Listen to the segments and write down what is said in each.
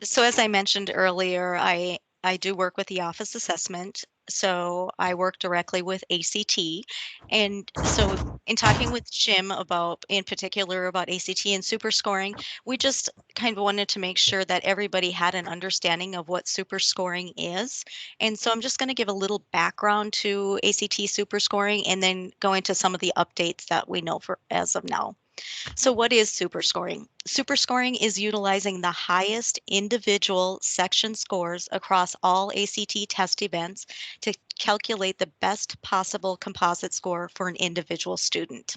So as I mentioned earlier, I do work with the office assessment. So I work directly with ACT. And so in talking with Jim about, in particular about ACT and super scoring, we just kind of wanted to make sure that everybody had an understanding of what super scoring is. And so I'm just going to give a little background to ACT super scoring and then go into some of the updates that we know for as of now. So what is superscoring? Superscoring is utilizing the highest individual section scores across all ACT test events to calculate the best possible composite score for an individual student.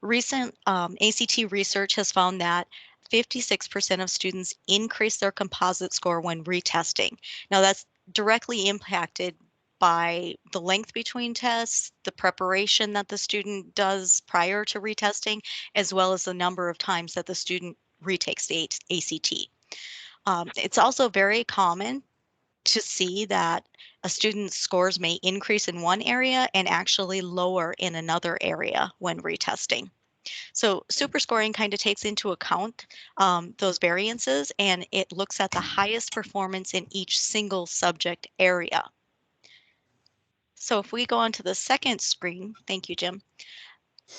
Recent ACT research has found that 56% of students increase their composite score when retesting. Now, that's directly impacted by the length between tests, the preparation that the student does prior to retesting, as well as the number of times that the student retakes the ACT. It's also very common to see that a student's scores may increase in one area and actually lower in another area when retesting. So super scoring kind of takes into account those variances and it looks at the highest performance in each single subject area. So if we go on to the second screen, thank you, Jim.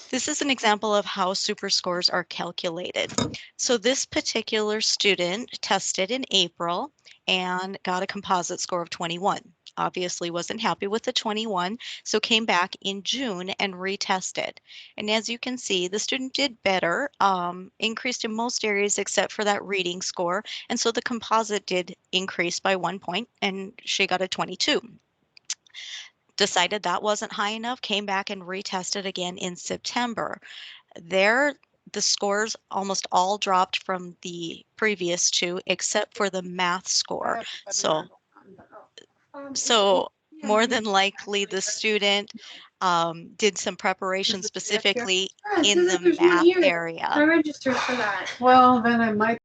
This is an example of how super scores are calculated. So this particular student tested in April and got a composite score of 21. Obviously wasn't happy with the 21, so came back in June and retested. And as you can see, the student did better, increased in most areas except for that reading score. And so the composite did increase by 1 point and she got a 22. Decided that wasn't high enough, came back and retested again in September. There, the scores almost all dropped from the previous two, except for the math score. So more than likely, the student did some preparation specifically in the math area. Registered for that. Well, then I might.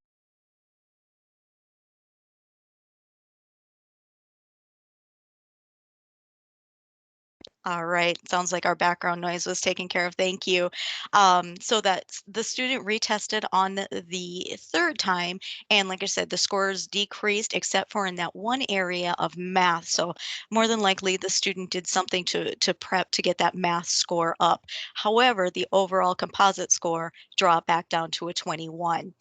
All right, sounds like our background noise was taken care of. Thank you. So that the student retested on the third time, and like I said, the scores decreased except for in that one area of math. So more than likely, the student did something to prep to get that math score up. However, the overall composite score dropped back down to a 21.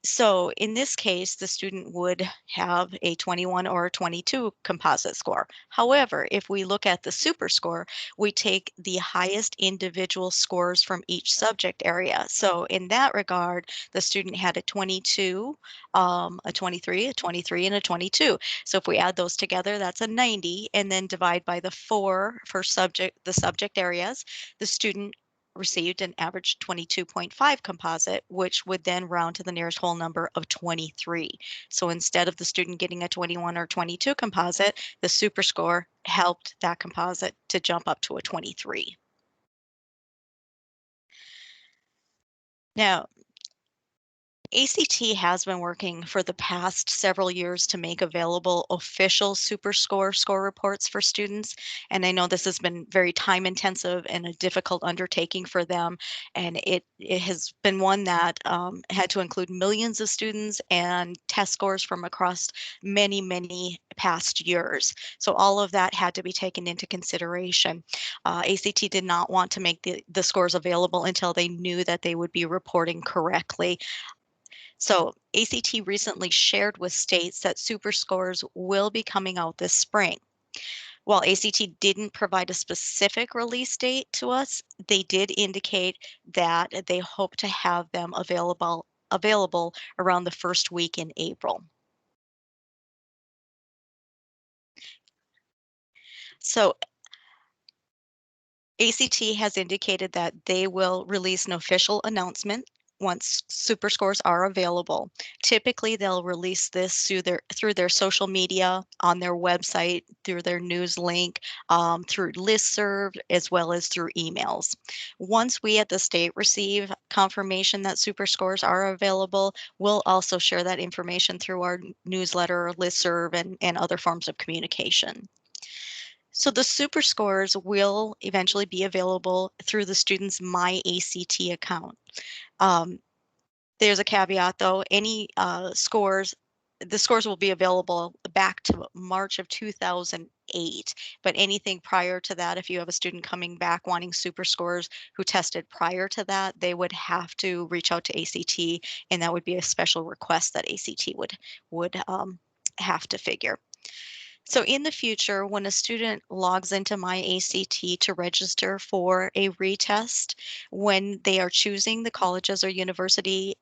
So in this case, the student would have a 21 or a 22 composite score. However, if we look at the super score, we take the highest individual scores from each subject area. So in that regard, the student had a 22, a 23, a 23, and a 22. So if we add those together, that's a 90, and then divide by the 4 for the subject areas, the student received an average 22.5 composite, which would then round to the nearest whole number of 23. So instead of the student getting a 21 or 22 composite, the super score helped that composite to jump up to a 23. Now, ACT has been working for the past several years to make available official super score reports for students. And I know this has been very time intensive and a difficult undertaking for them. And it has been one that had to include millions of students and test scores from across many past years. So all of that had to be taken into consideration. ACT did not want to make the scores available until they knew that they would be reporting correctly. So ACT recently shared with states that super scores will be coming out this spring. While ACT didn't provide a specific release date to us, they did indicate that they hope to have them available around the first week in April. So ACT has indicated that they will release an official announcement once super scores are available. Typically, they'll release this through their social media, on their website, through their news link, through listserv, as well as through emails. Once we at the state receive confirmation that super scores are available, we'll also share that information through our newsletter, listserv, and other forms of communication. So the super scores will eventually be available through the student's My ACT account. Um, there's a caveat though, any scores the scores will be available back to March of 2008, but anything prior to that, if you have a student coming back wanting super scores who tested prior to that, they would have to reach out to ACT, and that would be a special request that ACT would have to figure. So in the future, when a student logs into my ACT to register for a retest, when they are choosing the colleges or universities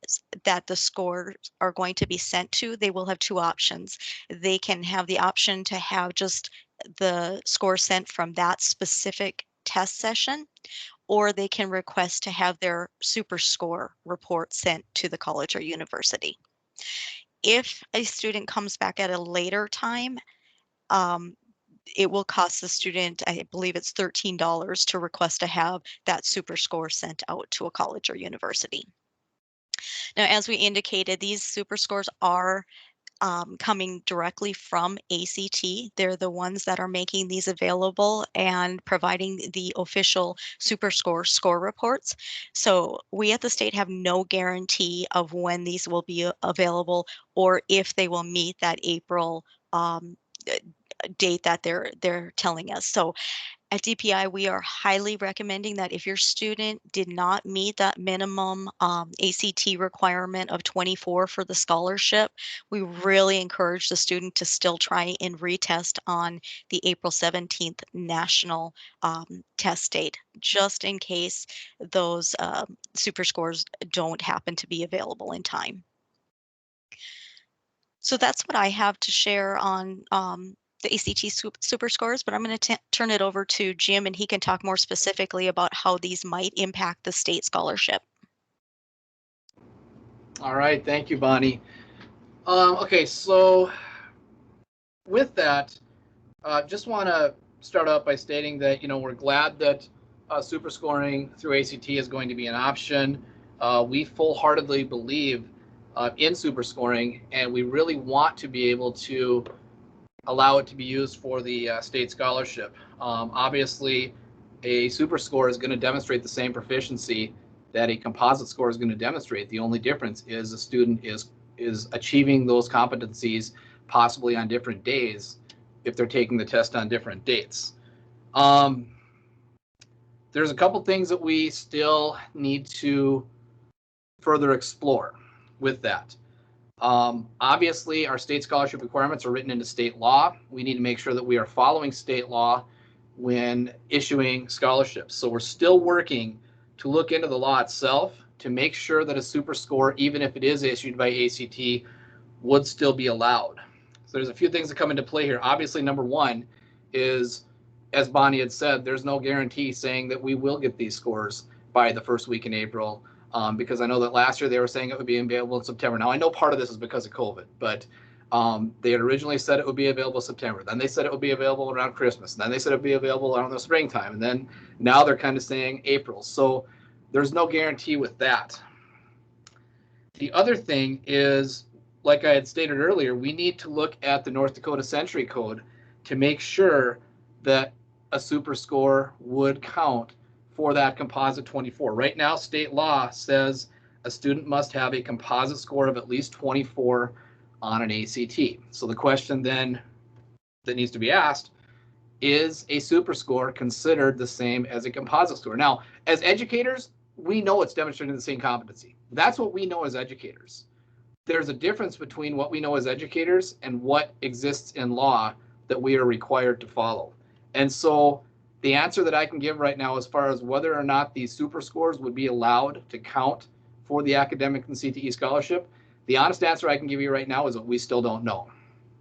that the scores are going to be sent to, they will have two options. They can have the option to have just the score sent from that specific test session, or they can request to have their super score report sent to the college or university. If a student comes back at a later time, um, it will cost the student, I believe it's $13 to request to have that super score sent out to a college or university. Now, as we indicated, these super scores are coming directly from ACT. They're the ones that are making these available and providing the official super score reports. So we at the state have no guarantee of when these will be available or if they will meet that April date that they're telling us. So at DPI, we are highly recommending that if your student did not meet that minimum ACT requirement of 24 for the scholarship, we really encourage the student to still try and retest on the April 17th national test date, just in case those super scores don't happen to be available in time. So that's what I have to share on the ACT super scores, but I'm going to turn it over to Jim and he can talk more specifically about how these might impact the state scholarship. All right, thank you, Bonnie. Okay, so with that, just want to start out by stating that we're glad that super scoring through ACT is going to be an option. We full-heartedly believe in super scoring, and we really want to be able to allow it to be used for the state scholarship. Obviously, a super score is going to demonstrate the same proficiency that a composite score is going to demonstrate. The only difference is the student is achieving those competencies possibly on different days if they're taking the test on different dates. There's a couple things that we still need to further explore with that. Obviously, our state scholarship requirements are written into state law. We need to make sure that we are following state law when issuing scholarships. So we're still working to look into the law itself to make sure that a super score, even if it is issued by ACT, would still be allowed. So there's a few things that come into play here. Obviously, number one is, as Bonnie had said, there's no guarantee saying that we will get these scores by the first week in April. Because I know that last year they were saying it would be available in September. Now, I know part of this is because of COVID, but they had originally said it would be available in September. Then they said it would be available around Christmas. Then they said it would be available around the springtime. And then now they're kind of saying April. So there's no guarantee with that. The other thing is, like I had stated earlier, we need to look at the North Dakota Century Code to make sure that a super score would count for that composite 24. Right now, state law says a student must have a composite score of at least 24 on an ACT. So the question then that needs to be asked, is a super score considered the same as a composite score? Now, as educators, we know it's demonstrating the same competency. That's what we know as educators. There's a difference between what we know as educators and what exists in law that we are required to follow. And so the answer that I can give right now as far as whether or not these super scores would be allowed to count for the academic and CTE scholarship, the honest answer I can give you right now is that we still don't know.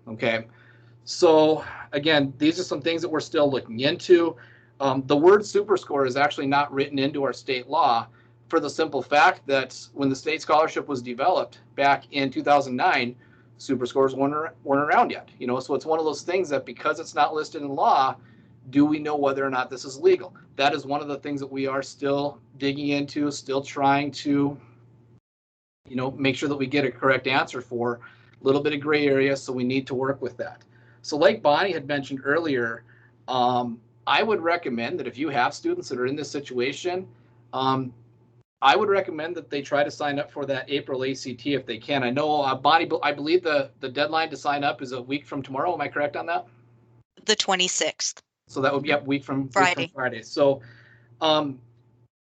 Okay. So again, these are some things that we're still looking into. The word super score is actually not written into our state law for the simple fact that when the state scholarship was developed back in 2009, super scores weren't around yet. So it's one of those things that because it's not listed in law, do we know whether or not this is legal? That is one of the things that we are still digging into, still trying to, make sure that we get a correct answer for. A little bit of gray area, so we need to work with that. So like Bonnie had mentioned earlier, I would recommend that if you have students that are in this situation, I would recommend that they try to sign up for that April ACT if they can. I know, Bonnie, I believe the deadline to sign up is a week from tomorrow. Am I correct on that? The 26th, So that would be a week from Friday. Friday. So um,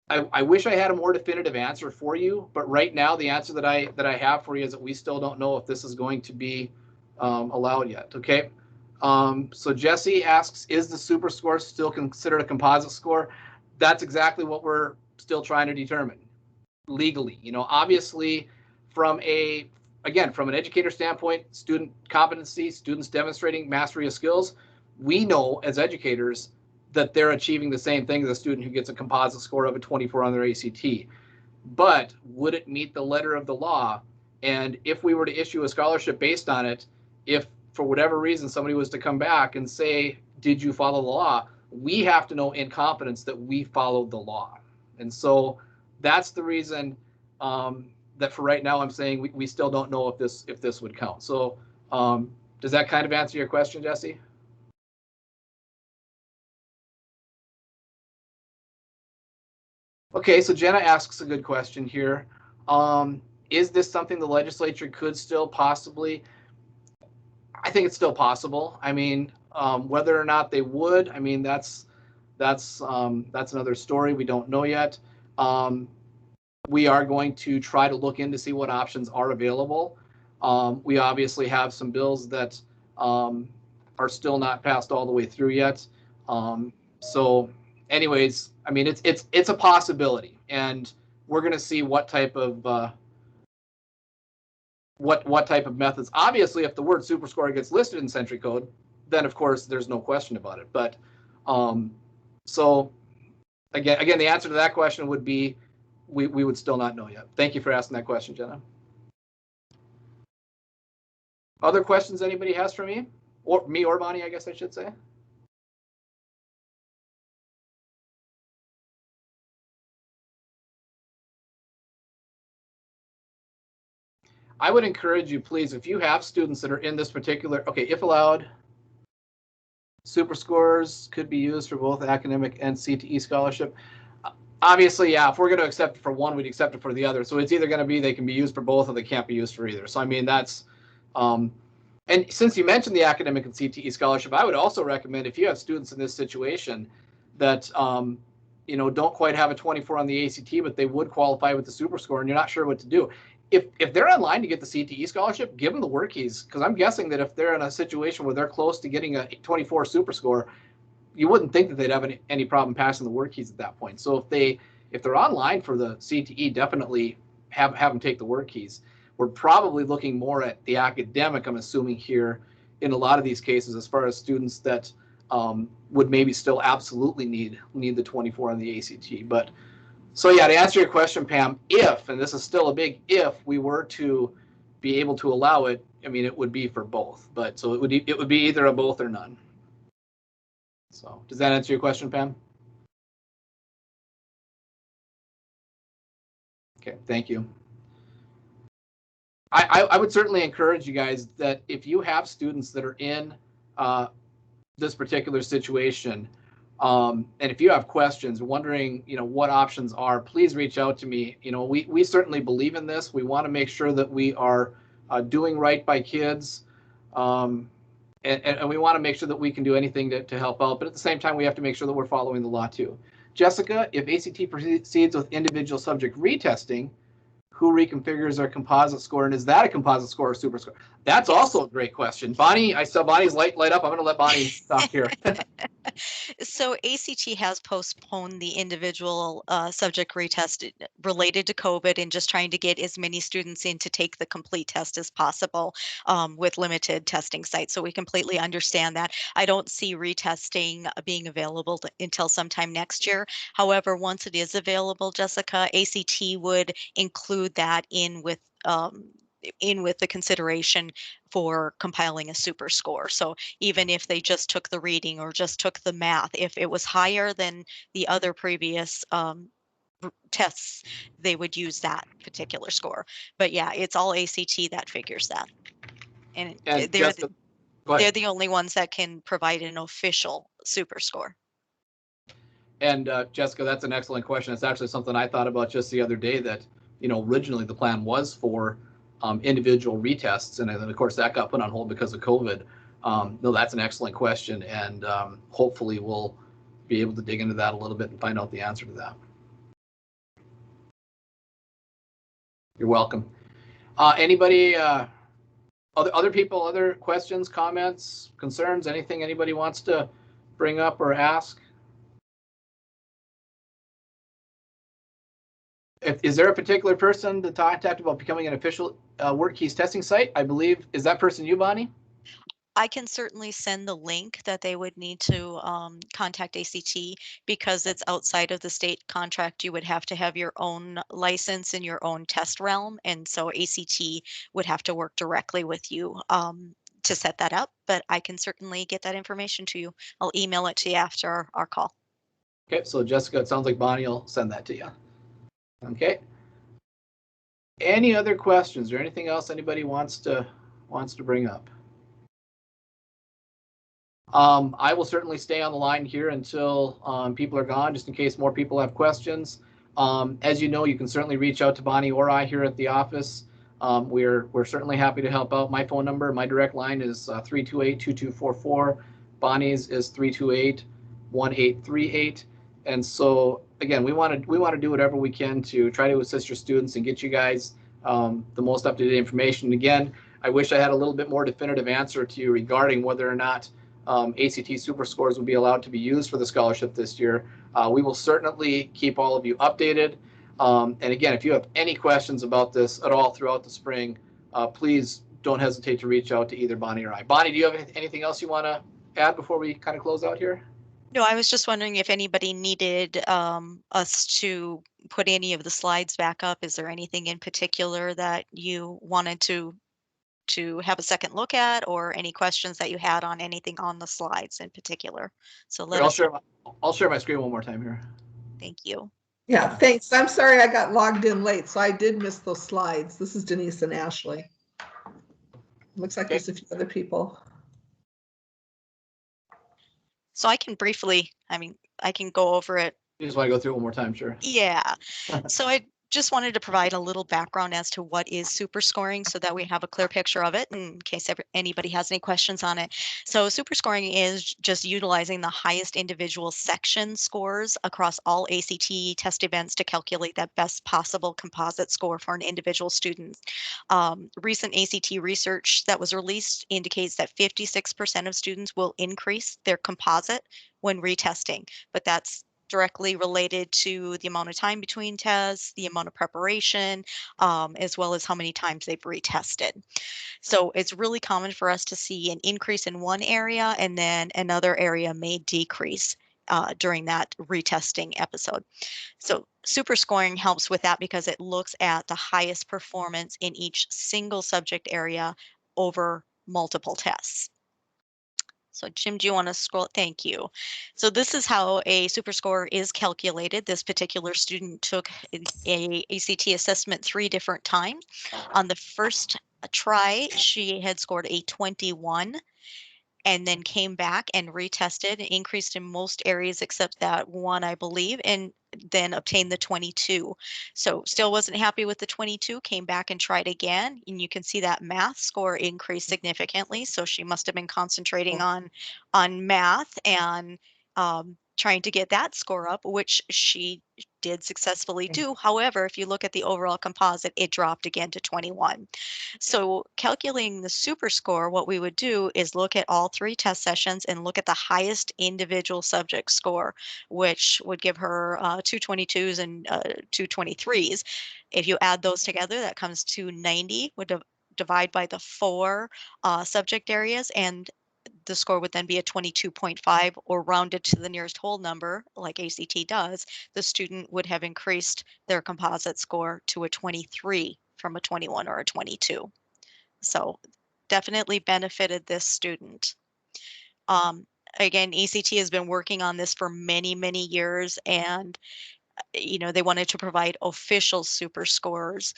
I wish I had a more definitive answer for you, but right now the answer that I have for you is that we still don't know if this is going to be allowed yet. Okay. So Jesse asks, is the super score still considered a composite score? That's exactly what we're still trying to determine legally. You know, obviously from from an educator standpoint, student competency, students demonstrating mastery of skills, we know as educators that they're achieving the same thing as a student who gets a composite score of a 24 on their ACT. But would it meet the letter of the law? And if we were to issue a scholarship based on it, if for whatever reason somebody was to come back and say, did you follow the law? We have to know in confidence that we followed the law. And so that's the reason that for right now I'm saying we still don't know if this would count. So does that kind of answer your question, Jesse? Okay, so Jenna asks a good question here. Is this something the legislature could still possibly? I think it's still possible. I mean, whether or not they would, I mean, that's another story. We don't know yet. We are going to try to look in to see what options are available. We obviously have some bills that are still not passed all the way through yet. So anyways, I mean, it's a possibility, and we're going to see what type of what type of methods. Obviously, if the word superscore gets listed in Century Code, then of course there's no question about it. But so again, the answer to that question would be we would still not know yet. Thank you for asking that question, Jenna. Other questions anybody has for me? Or me or Bonnie, I guess I should say. I would encourage you, please, if you have students that are in this particular, okay, if allowed, super scores could be used for both academic and CTE scholarship. Obviously, yeah, if we're going to accept it for one, we'd accept it for the other. So it's either going to be they can be used for both or they can't be used for either. So I mean, that's, and since you mentioned the academic and CTE scholarship, I would also recommend if you have students in this situation that, you know, don't quite have a 24 on the ACT, but they would qualify with the super score and you're not sure what to do. If they're online to get the CTE scholarship, give them the work keys, because I'm guessing that if they're in a situation where they're close to getting a 24 super score, you wouldn't think that they'd have any problem passing the work keys at that point. So if they're online for the CTE, definitely have them take the work keys. We're probably looking more at the academic, I'm assuming here in a lot of these cases, as far as students that would maybe still absolutely need the 24 on the ACT. But so yeah, to answer your question, Pam, if, and this is still a big if, we were to be able to allow it, I mean, it would be for both. But so it would be either a both or none. So does that answer your question, Pam? Okay, thank you. I would certainly encourage you guys that if you have students that are in this particular situation, and if you have questions, wondering, you know, what options are, please reach out to me. You know, we certainly believe in this. We want to make sure that we are doing right by kids. And we want to make sure that we can do anything to help out. But at the same time, we have to make sure that we're following the law too. Jessica, if ACT proceeds with individual subject retesting, who reconfigures our composite score, and is that a composite score or super score? That's also a great question. Bonnie, I saw Bonnie's light up. I'm going to let Bonnie talk here. So ACT has postponed the individual subject retest related to COVID and just trying to get as many students in to take the complete test as possible with limited testing sites. So we completely understand that. I don't see retesting being available until sometime next year. However, once it is available, Jessica, ACT would include that in with the consideration for compiling a super score. So even if they just took the reading or just took the math, if it was higher than the other previous tests, they would use that particular score. But yeah, it's all ACT that figures that. And Jessica, go they're ahead. the only ones that can provide an official super score. And Jessica, that's an excellent question. It's actually something I thought about just the other day that, originally the plan was for individual retests. And then, of course, that got put on hold because of COVID. No, that's an excellent question. And hopefully we'll be able to dig into that a little bit and find out the answer to that. You're welcome. Anybody, other people, other questions, comments, concerns, anything anybody wants to bring up or ask? Is there a particular person to contact about becoming an official WorkKeys testing site? I believe, is that person you, Bonnie? I can certainly send the link that they would need to contact ACT because it's outside of the state contract. You would have to have your own license in your own test realm. And so ACT would have to work directly with you to set that up. But I can certainly get that information to you. I'll email it to you after our call. Okay, so Jessica, it sounds like Bonnie will send that to you. Okay. Any other questions or anything else anybody wants to bring up? I will certainly stay on the line here until people are gone, just in case more people have questions. As you know, you can certainly reach out to Bonnie or I here at the office. We're certainly happy to help out. My phone number, my direct line is 328-2244. Bonnie's is 328-1838. And so again, we want to do whatever we can to try to assist your students and get you guys the most up-to-date information. And again, I wish I had a little bit more definitive answer to you regarding whether or not ACT Super Scores will be allowed to be used for the scholarship this year. We will certainly keep all of you updated. And again, if you have any questions about this at all throughout the spring, please don't hesitate to reach out to either Bonnie or I. Bonnie, do you have anything else you want to add before we kind of close out here? No, I was just wondering if anybody needed us to put any of the slides back up. Is there anything in particular that you wanted to have a second look at, or any questions that you had on anything on the slides in particular? So let Here, us know. I'll share my screen one more time here. Thank you. Yeah, thanks. I'm sorry I got logged in late, so I did miss those slides. This is Denise and Ashley. Looks like there's a few other people. So I can briefly, I can go over it. You just want to go through it one more time, sure. Yeah. So I just wanted to provide a little background as to what is super scoring so that we have a clear picture of it in case anybody has any questions on it. So super scoring is just utilizing the highest individual section scores across all ACT test events to calculate that best possible composite score for an individual student. Recent ACT research that was released indicates that 56% of students will increase their composite when retesting, but that's directly related to the amount of time between tests, the amount of preparation, as well as how many times they've retested. So it's really common for us to see an increase in one area and then another area may decrease during that retesting episode. So super scoring helps with that because it looks at the highest performance in each single subject area over multiple tests. So Jim, do you want to scroll? Thank you. So this is how a super score is calculated. This particular student took a ACT assessment 3 different times. On the first try, she had scored a 21 and then came back and retested and increased in most areas except that one, I believe, and then obtained the 22. So still wasn't happy with the 22, came back and tried again. And you can see that math score increased significantly. So she must have been concentrating on math and trying to get that score up, which she did successfully do. However, if you look at the overall composite, it dropped again to 21. So calculating the super score, what we would do is look at all 3 test sessions and look at the highest individual subject score, which would give her 222s and 223s. If you add those together, that comes to 90, would divide by the 4 subject areas, and the score would then be a 22.5 or rounded to the nearest whole number like ACT does. The student would have increased their composite score to a 23 from a 21 or a 22. So definitely benefited this student. Um, Again, ACT has been working on this for many, many years, and they wanted to provide official super scores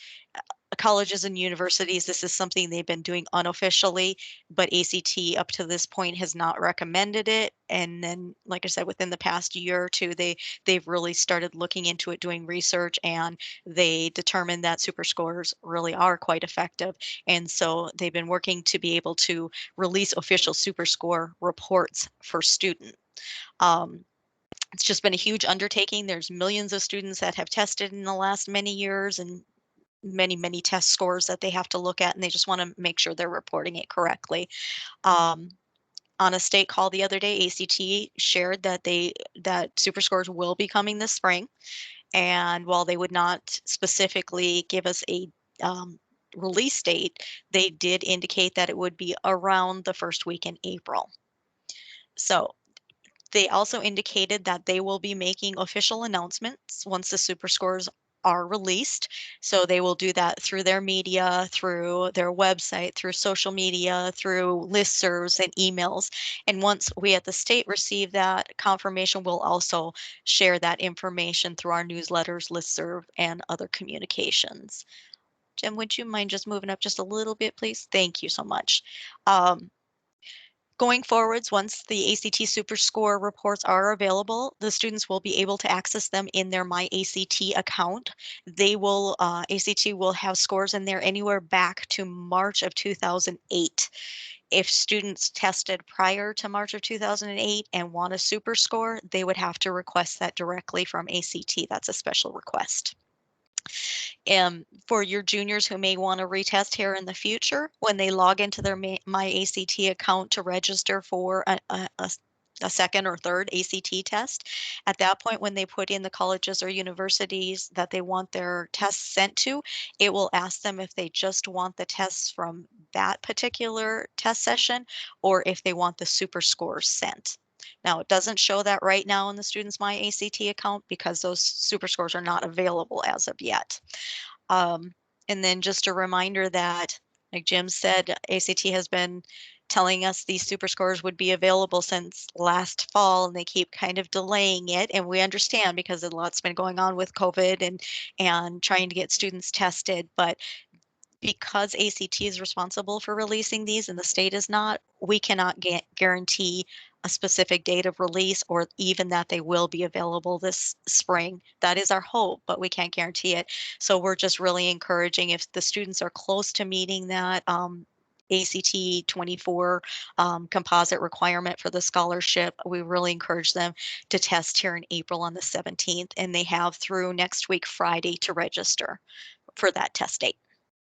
colleges and universities, this is something they've been doing unofficially, but ACT up to this point has not recommended it. And then, like I said, within the past year or two, they've really started looking into it, doing research, and they determined that super scores really are quite effective. And so they've been working to be able to release official super score reports for students. Um, it's just been a huge undertaking. There's millions of students that have tested in the last many years, and many test scores that they have to look at, and they just want to make sure they're reporting it correctly. Um, on a state call the other day, ACT shared that that super scores will be coming this spring, and while they would not specifically give us a um, release date, they did indicate that it would be around the first week in April. So they also indicated that they will be making official announcements once the super scores are released. So they will do that through their media, through their website, through social media, through listservs and emails. And once we at the state receive that confirmation, we'll also share that information through our newsletters, listserv, and other communications. Jim, would you mind just moving up just a little bit, please? Thank you so much. Um, Going forwards, once the ACT Super Score reports are available, the students will be able to access them in their My ACT account. ACT will have scores in there anywhere back to March of 2008. If students tested prior to March of 2008 and want a super score, they would have to request that directly from ACT. That's a special request. For your juniors who may want to retest here in the future, when they log into their My ACT account to register for a second or third ACT test, at that point, when they put in the colleges or universities that they want their tests sent to, it will ask them if they just want the tests from that particular test session or if they want the super scores sent. Now, it doesn't show that right now in the student's My ACT account because those super scores are not available as of yet. Um, and then just a reminder that, like Jim said, ACT has been telling us these super scores would be available since last fall, and they keep kind of delaying it. And we understand because a lot's been going on with COVID and trying to get students tested. But because ACT is responsible for releasing these and the state is not, we cannot guarantee a specific date of release or even that they will be available this spring. That is our hope, but we can't guarantee it. So we're just really encouraging if the students are close to meeting that ACT 24 composite requirement for the scholarship, we really encourage them to test here in April on the 17th, and they have through next week Friday to register for that test date.